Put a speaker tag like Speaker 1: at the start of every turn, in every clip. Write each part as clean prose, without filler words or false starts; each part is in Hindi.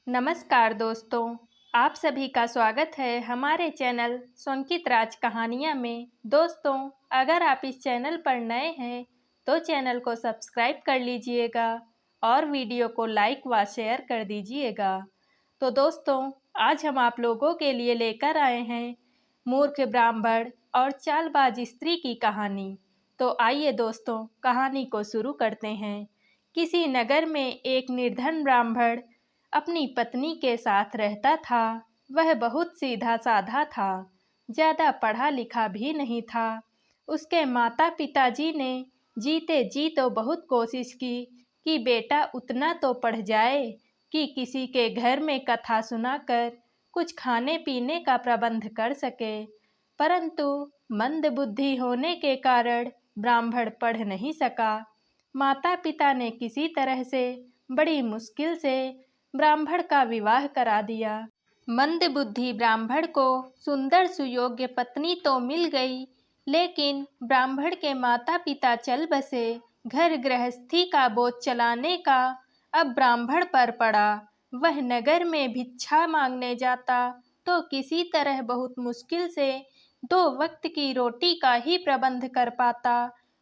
Speaker 1: नमस्कार दोस्तों, आप सभी का स्वागत है हमारे चैनल स्वंकित राज कहानियाँ में। दोस्तों, अगर आप इस चैनल पर नए हैं तो चैनल को सब्सक्राइब कर लीजिएगा और वीडियो को लाइक व शेयर कर दीजिएगा। तो दोस्तों, आज हम आप लोगों के लिए लेकर आए हैं मूर्ख ब्राह्मण और चालबाज स्त्री की कहानी। तो आइए दोस्तों, कहानी को शुरू करते हैं। किसी नगर में एक निर्धन ब्राह्मण अपनी पत्नी के साथ रहता था। वह बहुत सीधा साधा था, ज़्यादा पढ़ा लिखा भी नहीं था। उसके माता पिताजी ने जीते जी तो बहुत कोशिश की कि बेटा उतना तो पढ़ जाए कि किसी के घर में कथा सुनाकर कुछ खाने पीने का प्रबंध कर सके, परंतु मंद बुद्धि होने के कारण ब्राह्मण पढ़ नहीं सका। माता पिता ने किसी तरह से बड़ी मुश्किल से ब्राह्मण का विवाह करा दिया। मंदबुद्धि ब्राह्मण को सुंदर सुयोग्य पत्नी तो मिल गई, लेकिन ब्राह्मण के माता पिता चल बसे। घर गृहस्थी का बोझ चलाने का अब ब्राह्मण पर पड़ा। वह नगर में भिक्षा मांगने जाता तो किसी तरह बहुत मुश्किल से 2 वक्त की रोटी का ही प्रबंध कर पाता।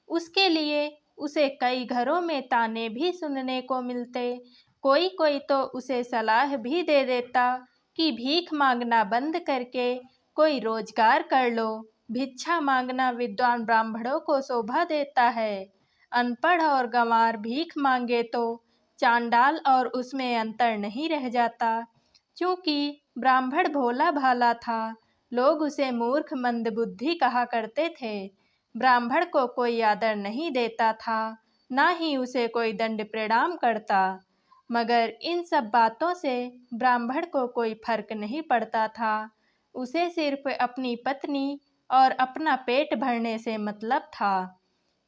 Speaker 1: उसके लिए उसे कई घरों में ताने भी सुनने को मिलते। कोई कोई तो उसे सलाह भी दे देता कि भीख मांगना बंद करके कोई रोजगार कर लो। भिक्षा मांगना विद्वान ब्राह्मणों को शोभा देता है, अनपढ़ और गंवार भीख मांगे तो चांडाल और उसमें अंतर नहीं रह जाता। क्योंकि ब्राह्मण भोला भाला था, लोग उसे मूर्ख मंदबुद्धि कहा करते थे। ब्राह्मण को कोई आदर नहीं देता था, ना ही उसे कोई दंड प्रणाम करता। मगर इन सब बातों से ब्राह्मण को कोई फर्क नहीं पड़ता था। उसे सिर्फ अपनी पत्नी और अपना पेट भरने से मतलब था।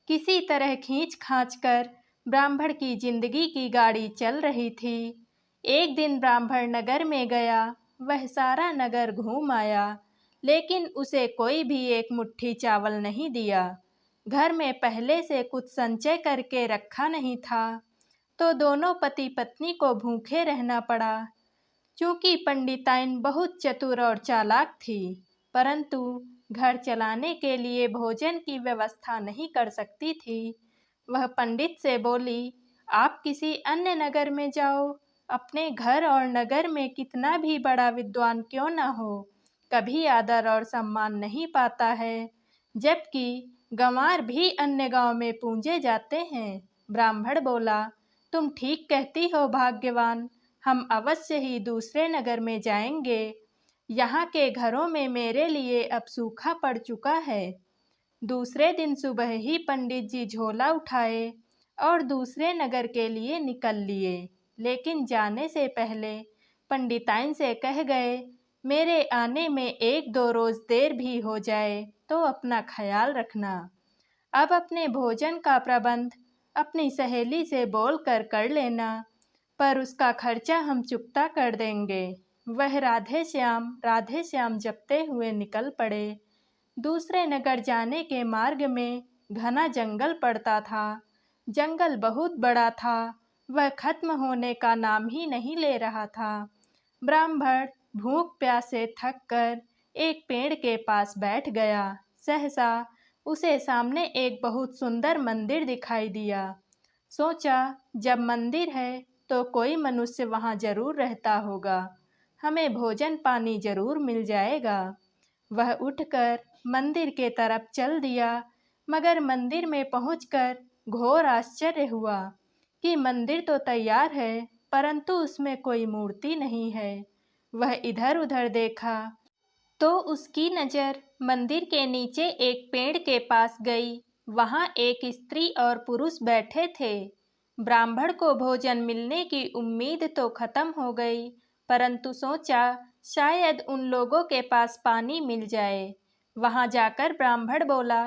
Speaker 1: किसी तरह खींच खांच कर ब्राह्मण की जिंदगी की गाड़ी चल रही थी। एक दिन ब्राह्मण नगर में गया। वह सारा नगर घूम आया, लेकिन उसे कोई भी एक मुट्ठी चावल नहीं दिया। घर में पहले से कुछ संचय करके रखा नहीं था, तो दोनों पति पत्नी को भूखे रहना पड़ा। चूंकि पंडिताइन बहुत चतुर और चालाक थी, परंतु घर चलाने के लिए भोजन की व्यवस्था नहीं कर सकती थी। वह पंडित से बोली, आप किसी अन्य नगर में जाओ। अपने घर और नगर में कितना भी बड़ा विद्वान क्यों न हो, कभी आदर और सम्मान नहीं पाता है, जबकि गंवार भी अन्य गांव में पूजे जाते हैं। ब्राह्मण बोला, तुम ठीक कहती हो भाग्यवान, हम अवश्य ही दूसरे नगर में जाएंगे। यहाँ के घरों में मेरे लिए अब सूखा पड़ चुका है। दूसरे दिन सुबह ही पंडित जी झोला उठाए और दूसरे नगर के लिए निकल लिए, लेकिन जाने से पहले पंडिताइन से कह गए, मेरे आने में 1-2 रोज देर भी हो जाए तो अपना ख्याल रखना। अब अपने भोजन का प्रबंध अपनी सहेली से बोल कर लेना, पर उसका खर्चा हम चुकता कर देंगे। वह राधे श्याम जपते हुए निकल पड़े। दूसरे नगर जाने के मार्ग में घना जंगल पड़ता था। जंगल बहुत बड़ा था, वह खत्म होने का नाम ही नहीं ले रहा था। ब्राह्मण भूख प्यास से थक कर एक पेड़ के पास बैठ गया। सहसा उसे सामने एक बहुत सुंदर मंदिर दिखाई दिया। सोचा, जब मंदिर है तो कोई मनुष्य वहाँ जरूर रहता होगा, हमें भोजन पानी जरूर मिल जाएगा। वह उठकर मंदिर के तरफ चल दिया, मगर मंदिर में पहुंचकर घोर आश्चर्य हुआ कि मंदिर तो तैयार है, परंतु उसमें कोई मूर्ति नहीं है। वह इधर उधर देखा तो उसकी नज़र मंदिर के नीचे एक पेड़ के पास गई। वहाँ एक स्त्री और पुरुष बैठे थे। ब्राह्मण को भोजन मिलने की उम्मीद तो खत्म हो गई, परंतु सोचा शायद उन लोगों के पास पानी मिल जाए। वहाँ जाकर ब्राह्मण बोला,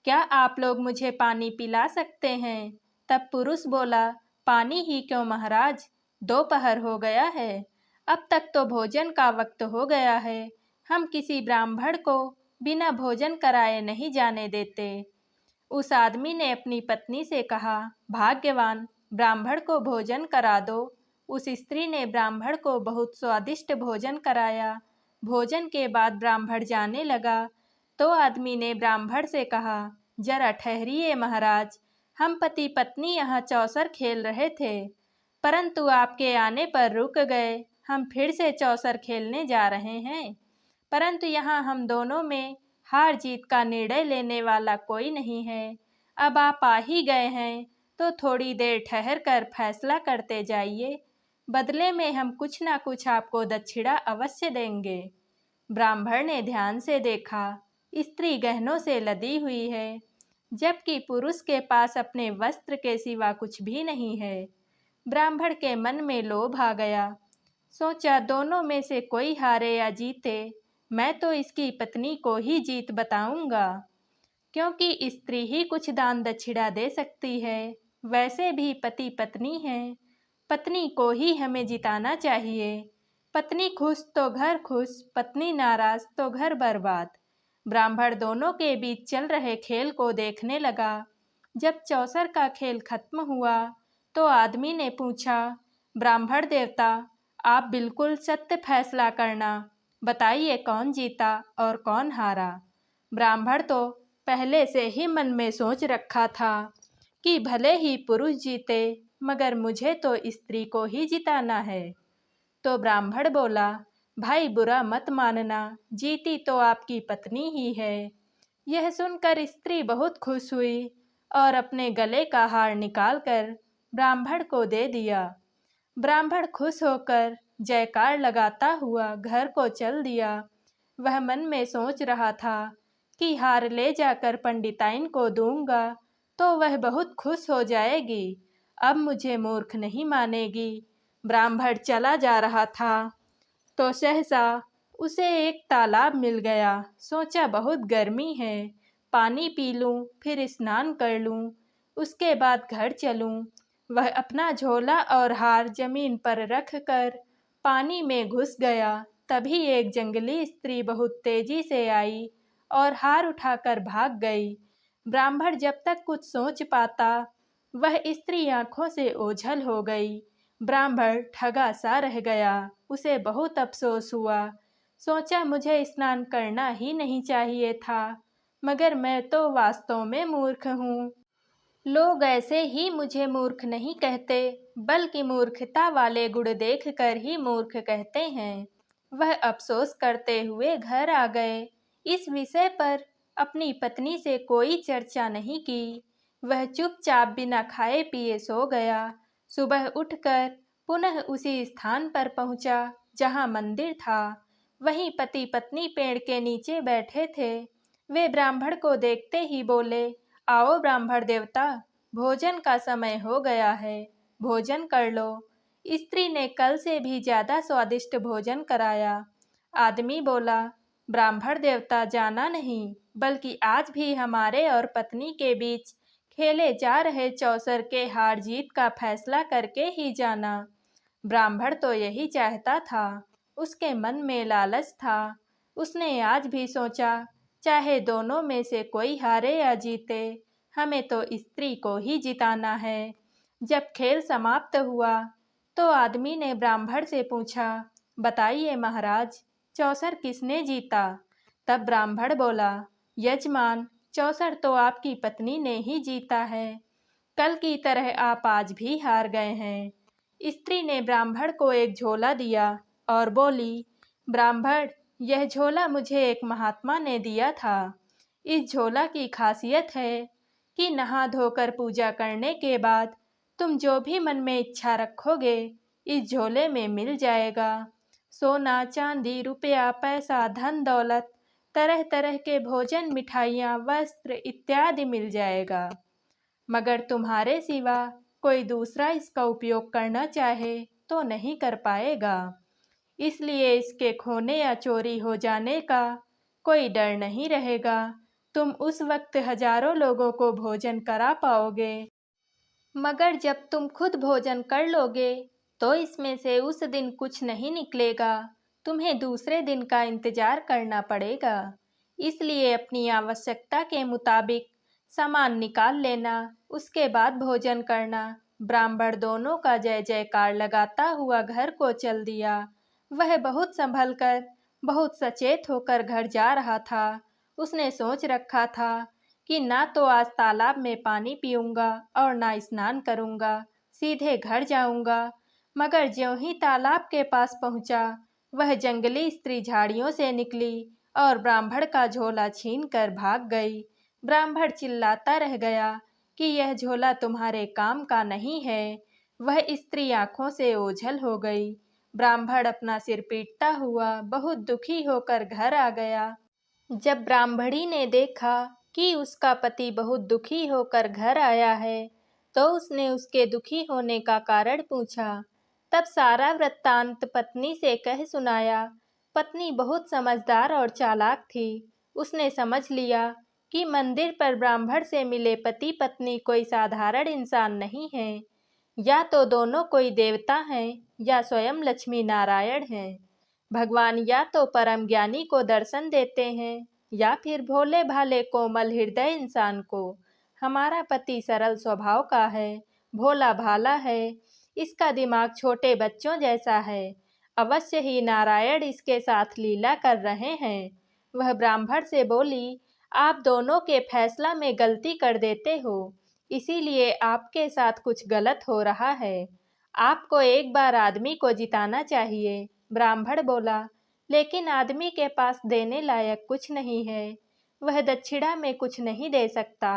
Speaker 1: क्या आप लोग मुझे पानी पिला सकते हैं? तब पुरुष बोला, पानी ही क्यों महाराज, दोपहर हो गया है, अब तक तो भोजन का वक्त हो गया है। हम किसी ब्राह्मण को बिना भोजन कराए नहीं जाने देते। उस आदमी ने अपनी पत्नी से कहा, भाग्यवान, ब्राह्मण को भोजन करा दो, उस स्त्री ने ब्राह्मण को बहुत स्वादिष्ट भोजन कराया। भोजन के बाद ब्राह्मण जाने लगा तो आदमी ने ब्राह्मण से कहा, जरा ठहरिए महाराज, हम पति पत्नी यहाँ चौसर खेल रहे थे, परंतु आपके आने पर रुक गए। हम फिर से चौसर खेलने जा रहे हैं, परंतु यहाँ हम दोनों में हार जीत का निर्णय लेने वाला कोई नहीं है। अब आप आ ही गए हैं तो थोड़ी देर ठहर कर फैसला करते जाइए, बदले में हम कुछ ना कुछ आपको दक्षिणा अवश्य देंगे। ब्राह्मण ने ध्यान से देखा, स्त्री गहनों से लदी हुई है, जबकि पुरुष के पास अपने वस्त्र के सिवा कुछ भी नहीं है। ब्राह्मण के मन में लोभ आ गया। सोचा, दोनों में से कोई हारे या जीते, मैं तो इसकी पत्नी को ही जीत बताऊंगा, क्योंकि स्त्री ही कुछ दान दक्षिणा दे सकती है। वैसे भी पति पत्नी हैं, पत्नी को ही हमें जिताना चाहिए। पत्नी खुश तो घर खुश, पत्नी नाराज तो घर बर्बाद। ब्राह्मण दोनों के बीच चल रहे खेल को देखने लगा। जब चौसर का खेल खत्म हुआ तो आदमी ने पूछा, ब्राह्मण देवता, आप बिल्कुल सत्य फैसला करना, बताइए कौन जीता और कौन हारा। ब्राह्मण तो पहले से ही मन में सोच रखा था कि भले ही पुरुष जीते, मगर मुझे तो स्त्री को ही जिताना है। तो ब्राह्मण बोला, भाई बुरा मत मानना, जीती तो आपकी पत्नी ही है। यह सुनकर स्त्री बहुत खुश हुई और अपने गले का हार निकालकर ब्राह्मण को दे दिया। ब्राह्मण खुश होकर जयकार लगाता हुआ घर को चल दिया। वह मन में सोच रहा था कि हार ले जाकर पंडिताइन को दूंगा तो वह बहुत खुश हो जाएगी, अब मुझे मूर्ख नहीं मानेगी। ब्राह्मण चला जा रहा था तो सहसा उसे एक तालाब मिल गया। सोचा, बहुत गर्मी है, पानी पी लूं, फिर स्नान कर लूं, उसके बाद घर चलूं। वह अपना झोला और हार जमीन पर रख कर पानी में घुस गया। तभी एक जंगली स्त्री बहुत तेजी से आई और हार उठाकर भाग गई। ब्राह्मण जब तक कुछ सोच पाता, वह स्त्री आंखों से ओझल हो गई। ब्राह्मण ठगा सा रह गया। उसे बहुत अफसोस हुआ। सोचा, मुझे स्नान करना ही नहीं चाहिए था, मगर मैं तो वास्तव में मूर्ख हूँ। लोग ऐसे ही मुझे मूर्ख नहीं कहते, बल्कि मूर्खता वाले गुण देखकर ही मूर्ख कहते हैं। वह अफसोस करते हुए घर आ गए। इस विषय पर अपनी पत्नी से कोई चर्चा नहीं की। वह चुपचाप बिना खाए पिए सो गया। सुबह उठकर पुनः उसी स्थान पर पहुंचा जहां मंदिर था। वहीं पति पत्नी पेड़ के नीचे बैठे थे। वे ब्राह्मण को देखते ही बोले, आओ ब्राह्मण देवता, भोजन का समय हो गया है, भोजन कर लो। स्त्री ने कल से भी ज्यादा स्वादिष्ट भोजन कराया। आदमी बोला, ब्राह्मण देवता जाना नहीं, बल्कि आज भी हमारे और पत्नी के बीच खेले जा रहे चौसर के हार जीत का फैसला करके ही जाना। ब्राह्मण तो यही चाहता था, उसके मन में लालच था। उसने आज भी सोचा, चाहे दोनों में से कोई हारे या जीते, हमें तो स्त्री को ही जिताना है। जब खेल समाप्त हुआ तो आदमी ने ब्राह्मण से पूछा, बताइए महाराज, चौसर किसने जीता? तब ब्राह्मण बोला, यजमान, चौसर तो आपकी पत्नी ने ही जीता है। कल की तरह आप आज भी हार गए हैं। स्त्री ने ब्राह्मण को एक झोला दिया और बोली, ब्राह्मण, यह झोला मुझे एक महात्मा ने दिया था। इस झोला की खासियत है कि नहा धोकर पूजा करने के बाद तुम जो भी मन में इच्छा रखोगे, इस झोले में मिल जाएगा। सोना, चांदी, रुपया, पैसा, धन दौलत, तरह तरह के भोजन, मिठाइयाँ, वस्त्र इत्यादि मिल जाएगा। मगर तुम्हारे सिवा कोई दूसरा इसका उपयोग करना चाहे तो नहीं कर पाएगा। इसलिए इसके खोने या चोरी हो जाने का कोई डर नहीं रहेगा। तुम उस वक्त हजारों लोगों को भोजन करा पाओगे, मगर जब तुम खुद भोजन कर लोगे तो इसमें से उस दिन कुछ नहीं निकलेगा। तुम्हें दूसरे दिन का इंतजार करना पड़ेगा। इसलिए अपनी आवश्यकता के मुताबिक सामान निकाल लेना, उसके बाद भोजन करना। ब्राह्मण दोनों का जय जयकार लगाता हुआ घर को चल दिया। वह बहुत संभल कर, बहुत सचेत होकर घर जा रहा था। उसने सोच रखा था कि ना तो आज तालाब में पानी पीऊंगा और ना स्नान करूंगा, सीधे घर जाऊंगा। मगर ज्यों ही तालाब के पास पहुंचा, वह जंगली स्त्री झाड़ियों से निकली और ब्राह्मण का झोला छीन कर भाग गई। ब्राह्मण चिल्लाता रह गया कि यह झोला तुम्हारे काम का नहीं है। वह स्त्री आंखों से ओझल हो गई। ब्राह्मण अपना सिर पीटता हुआ बहुत दुखी होकर घर आ गया। जब ब्राह्मणी ने देखा कि उसका पति बहुत दुखी होकर घर आया है, तो उसने उसके दुखी होने का कारण पूछा। तब सारा वृत्तांत पत्नी से कह सुनाया। पत्नी बहुत समझदार और चालाक थी। उसने समझ लिया कि मंदिर पर ब्राह्मण से मिले पति पत्नी कोई साधारण इंसान नहीं है। या तो दोनों कोई देवता हैं या स्वयं लक्ष्मी नारायण हैं। भगवान या तो परम ज्ञानी को दर्शन देते हैं या फिर भोले भाले कोमल हृदय इंसान को। हमारा पति सरल स्वभाव का है, भोला भाला है। इसका दिमाग छोटे बच्चों जैसा है। अवश्य ही नारायण इसके साथ लीला कर रहे हैं। वह ब्राह्मण से बोली, आप दोनों के फैसला में गलती कर देते हो, इसीलिए आपके साथ कुछ गलत हो रहा है। आपको एक बार आदमी को जिताना चाहिए। ब्राह्मण बोला, लेकिन आदमी के पास देने लायक कुछ नहीं है। वह दक्षिणा में कुछ नहीं दे सकता।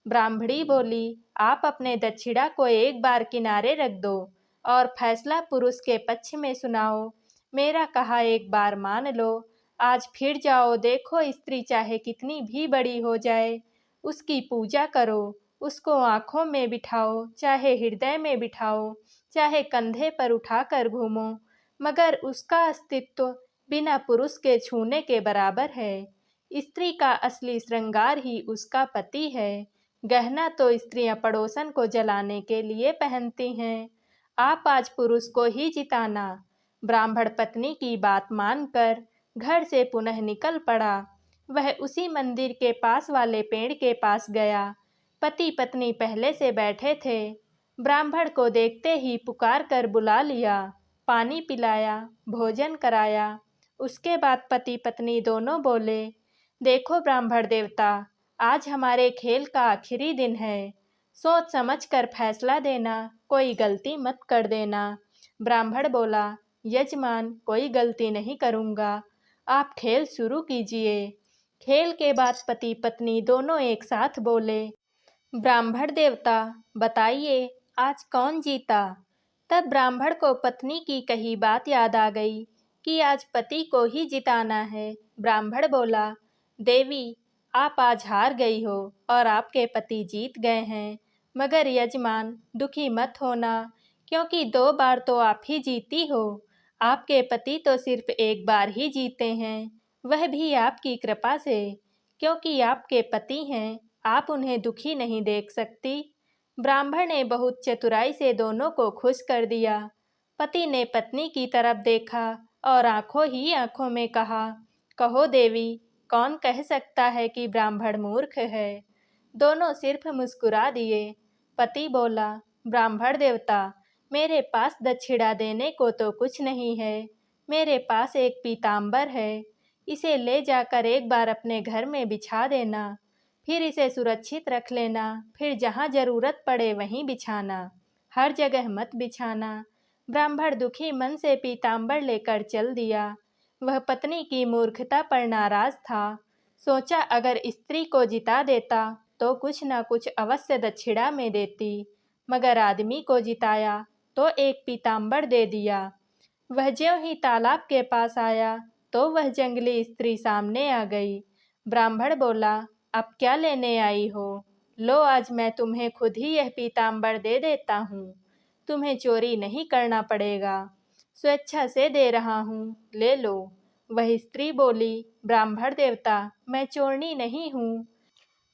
Speaker 1: ब्राह्मणी बोली, आप अपने दक्षिणा को एक बार किनारे रख दो और फैसला पुरुष के पक्ष में सुनाओ। मेरा कहा एक बार मान लो। आज फिर जाओ, देखो स्त्री चाहे कितनी भी बड़ी हो जाए, उसकी पूजा करो। उसको आंखों में बिठाओ, चाहे हृदय में बिठाओ, चाहे कंधे पर उठाकर घूमो, मगर उसका अस्तित्व बिना पुरुष के छूने के बराबर है। स्त्री का असली श्रृंगार ही उसका पति है। गहना तो स्त्रियां पड़ोसन को जलाने के लिए पहनती हैं। आप आज पुरुष को ही जिताना। ब्राह्मण पत्नी की बात मानकर घर से पुनः निकल पड़ा। वह उसी मंदिर के पास वाले पेड़ के पास गया। पति पत्नी पहले से बैठे थे। ब्राह्मण को देखते ही पुकार कर बुला लिया, पानी पिलाया, भोजन कराया। उसके बाद पति पत्नी दोनों बोले, देखो ब्राह्मण देवता, आज हमारे खेल का आखिरी दिन है। सोच समझ कर फैसला देना, कोई गलती मत कर देना। ब्राह्मण बोला, यजमान, कोई गलती नहीं करूँगा, आप खेल शुरू कीजिए। खेल के बाद पति पत्नी दोनों एक साथ बोले, ब्राह्मण देवता, बताइए आज कौन जीता। तब ब्राह्मण को पत्नी की कही बात याद आ गई कि आज पति को ही जिताना है। ब्राह्मण बोला, देवी, आप आज हार गई हो और आपके पति जीत गए हैं। मगर यजमान, दुखी मत होना, क्योंकि 2 बार तो आप ही जीती हो। आपके पति तो सिर्फ एक बार ही जीते हैं, वह भी आपकी कृपा से। क्योंकि आपके पति हैं, आप उन्हें दुखी नहीं देख सकती। ब्राह्मण ने बहुत चतुराई से दोनों को खुश कर दिया। पति ने पत्नी की तरफ देखा और आंखों ही आंखों में कहा, कहो देवी, कौन कह सकता है कि ब्राह्मण मूर्ख है। दोनों सिर्फ मुस्कुरा दिए। पति बोला, ब्राह्मण देवता, मेरे पास दक्षिणा देने को तो कुछ नहीं है। मेरे पास एक पीताम्बर है। इसे ले जाकर एक बार अपने घर में बिछा देना, फिर इसे सुरक्षित रख लेना। फिर जहाँ जरूरत पड़े वहीं बिछाना, हर जगह मत बिछाना। ब्राह्मण दुखी मन से पीताम्बर लेकर चल दिया। वह पत्नी की मूर्खता पर नाराज था। सोचा अगर स्त्री को जिता देता तो कुछ न कुछ अवश्य दक्षिणा में देती, मगर आदमी को जिताया तो एक पीताम्बर दे दिया। वह ज्यों ही तालाब के पास आया तो वह जंगली स्त्री सामने आ गई। ब्राह्मण बोला, अब क्या लेने आई हो? लो, आज मैं तुम्हें खुद ही यह पीताम्बर दे देता हूँ। तुम्हें चोरी नहीं करना पड़ेगा, स्वेच्छा से दे रहा हूँ, ले लो। वह स्त्री बोली, ब्राह्मण देवता, मैं चोरनी नहीं हूँ।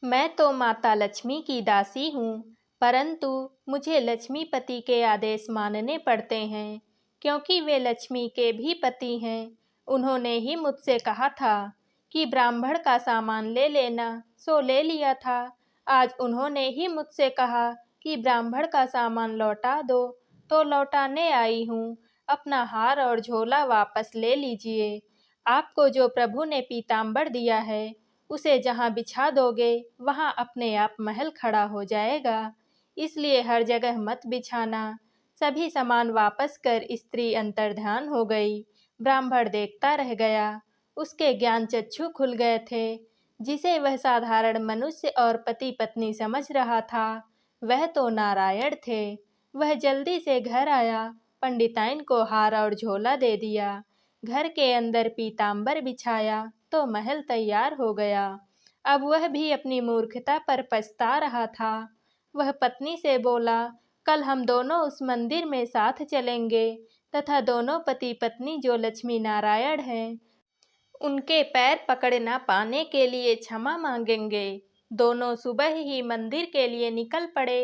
Speaker 1: मैं तो माता लक्ष्मी की दासी हूँ, परंतु मुझे लक्ष्मीपति के आदेश मानने पड़ते हैं, क्योंकि वे लक्ष्मी के भी पति हैं। उन्होंने ही मुझसे कहा था कि ब्राह्मण का सामान ले लेना, सो ले लिया था। आज उन्होंने ही मुझसे कहा कि ब्राह्मण का सामान लौटा दो। तो लौटाने आई हूँ, अपना हार और झोला वापस ले लीजिए। आपको जो प्रभु ने पीताम्बर दिया है, उसे जहाँ बिछा दोगे वहाँ अपने आप महल खड़ा हो जाएगा, इसलिए हर जगह मत बिछाना। सभी सामान वापस कर स्त्री अंतर्ध्यान हो गई। ब्राह्मण देखता रह गया। उसके ज्ञान चक्षु खुल गए थे। जिसे वह साधारण मनुष्य और पति पत्नी समझ रहा था, वह तो नारायण थे। वह जल्दी से घर आया, पंडिताइन को हार और झोला दे दिया। घर के अंदर पीताम्बर बिछाया तो महल तैयार हो गया। अब वह भी अपनी मूर्खता पर पछता रहा था। वह पत्नी से बोला, कल हम दोनों उस मंदिर में साथ चलेंगे तथा दोनों पति पत्नी जो लक्ष्मी नारायण हैं, उनके पैर पकड़ न पाने के लिए क्षमा मांगेंगे। दोनों सुबह ही मंदिर के लिए निकल पड़े।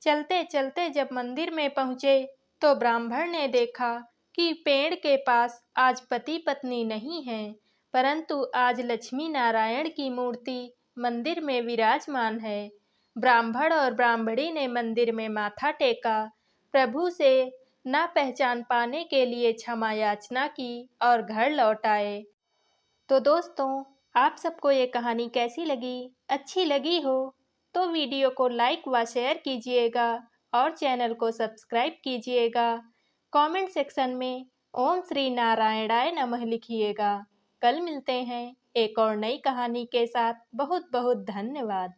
Speaker 1: चलते चलते जब मंदिर में पहुंचे तो ब्राह्मण ने देखा कि पेड़ के पास आज पति पत्नी नहीं है, परंतु आज लक्ष्मी नारायण की मूर्ति मंदिर में विराजमान है। ब्राह्मण और ब्राह्मणी ने मंदिर में माथा टेका, प्रभु से न पहचान पाने के लिए क्षमा याचना की और घर लौट आए। तो दोस्तों, आप सबको ये कहानी कैसी लगी? अच्छी लगी हो तो वीडियो को लाइक व शेयर कीजिएगा और चैनल को सब्सक्राइब कीजिएगा। कमेंट सेक्शन में ओम श्री नारायणाय नमः लिखिएगा। कल मिलते हैं एक और नई कहानी के साथ। बहुत बहुत धन्यवाद।